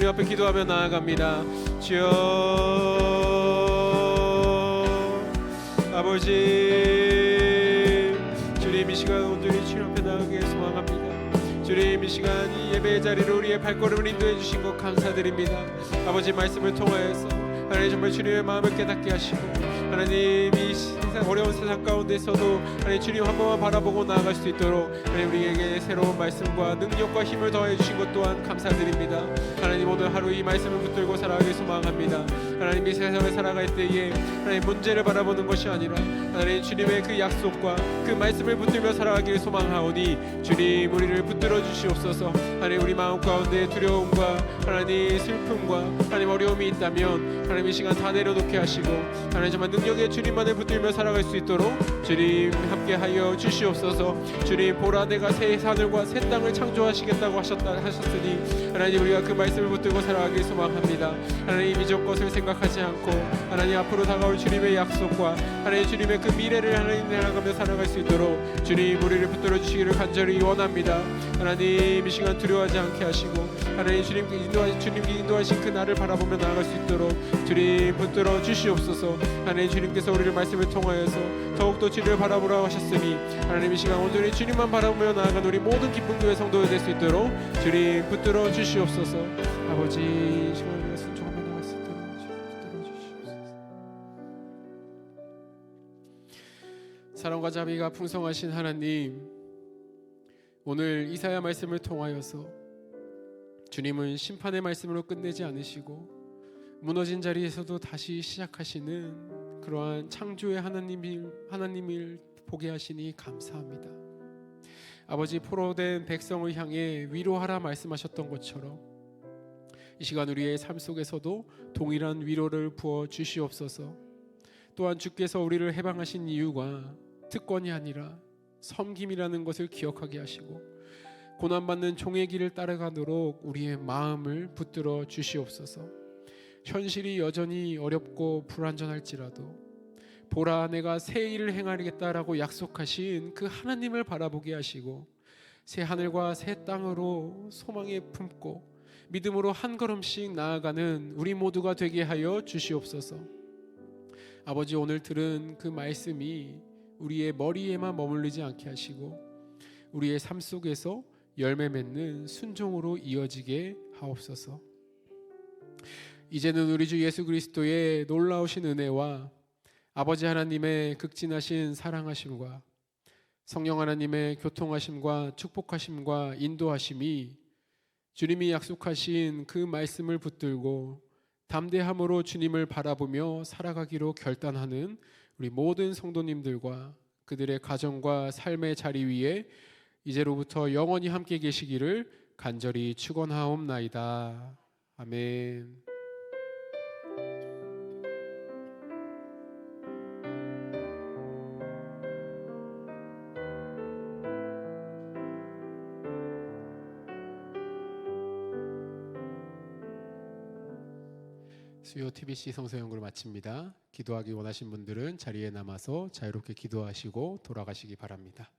C: 주님 앞에 기도하며 나아갑니다. 주여 아버지, 주님 이 시간 온전히 주님 앞에 나가게 소망합니다. 주님 이 시간 이 예배의 자리로 우리의 발걸음을 인도해 주신 것 감사드립니다. 아버지 말씀을 통하여서 하나님 정말 주님의 마음을 깨닫게 하시고 하나님 이 세상 어려운 세상 가운데서도 하나님 주님 한 번만 바라보고 나아갈 수 있도록 하나님 우리에게 새로운 말씀과 능력과 힘을 더해 주신 것 또한 감사드립니다. 하나님 오늘 하루 이 말씀을 붙들고 살아가길 소망합니다. 하나님 이 세상을 살아갈 때에 하나님 문제를 바라보는 것이 아니라 하나님 주님의 그 약속과 그 말씀을 붙들며 살아가길 소망하오니 주님 우리를 붙들어 주시옵소서. 하나님 우리 마음 가운데 두려움과 하나님 슬픔과 하나님 어려움이 있다면 하나님 이 시간 다 내려놓게 하시고 하나님 정말 능력의 주님만을 붙들며 살아갈 수 있도록 주님 함께하여 주시옵소서. 주님 보라 내가 새 하늘과 새 땅을 창조하시겠다고 하셨으니 하나님 우리가 그 말씀을 붙들고 살아가길 소망합니다. 하나님 이전 것을 생각하지 않고 하나님 앞으로 다가올 주님의 약속과 하나님 주님의 그 미래를 하나님 내려가며 살아갈 수 있도록 주님 우리를 붙들어 주시기를 간절히 원합니다. 하나님 이 시간 두려워하지 않게 하시고 하나님 주님께 인도하신 그 날을 바라보며 나아갈 수 있도록 주님 붙들어 주시옵소서. 하나님 주님께서 우리를 말씀을 통하여서 더욱더 주님을 바라보라고 하셨으니 하나님 이 시간 온전히 주님만 바라보며 나아간 우리 모든 기쁜 교회 성도가 될 수 있도록 주님 붙들어 주시옵소서. 아버지 시간을 순종하며 나갈 수 있도록 붙들어 주시옵소서. 사랑과 자비가 풍성하신 하나님, 오늘 이사야 말씀을 통하여서 주님은 심판의 말씀으로 끝내지 않으시고 무너진 자리에서도 다시 시작하시는 그러한 창조의 하나님을 보게 하시니 감사합니다. 아버지 포로된 백성을 향해 위로하라 말씀하셨던 것처럼 이 시간 우리의 삶 속에서도 동일한 위로를 부어 주시옵소서. 또한 주께서 우리를 해방하신 이유가 특권이 아니라 섬김이라는 것을 기억하게 하시고 고난받는 종의 길을 따라가도록 우리의 마음을 붙들어 주시옵소서. 현실이 여전히 어렵고 불완전할지라도 보라 내가 새 일을 행하겠다라고 약속하신 그 하나님을 바라보게 하시고 새 하늘과 새 땅으로 소망에 품고 믿음으로 한 걸음씩 나아가는 우리 모두가 되게 하여 주시옵소서. 아버지 오늘 들은 그 말씀이 우리의 머리에만 머물리지 않게 하시고 우리의 삶 속에서 열매 맺는 순종으로 이어지게 하옵소서. 이제는 우리 주 예수 그리스도의 놀라우신 은혜와 아버지 하나님의 극진하신 사랑하심과 성령 하나님의 교통하심과 축복하심과 인도하심이 주님이 약속하신 그 말씀을 붙들고 담대함으로 주님을 바라보며 살아가기로 결단하는 우리 모든 성도님들과 그들의 가정과 삶의 자리 위에 이제로부터 영원히 함께 계시기를 간절히 축원하옵나이다. 아멘. 수요 TBC 성서연구를 마칩니다. 기도하기 원하신 분들은 자리에 남아서 자유롭게 기도하시고 돌아가시기 바랍니다.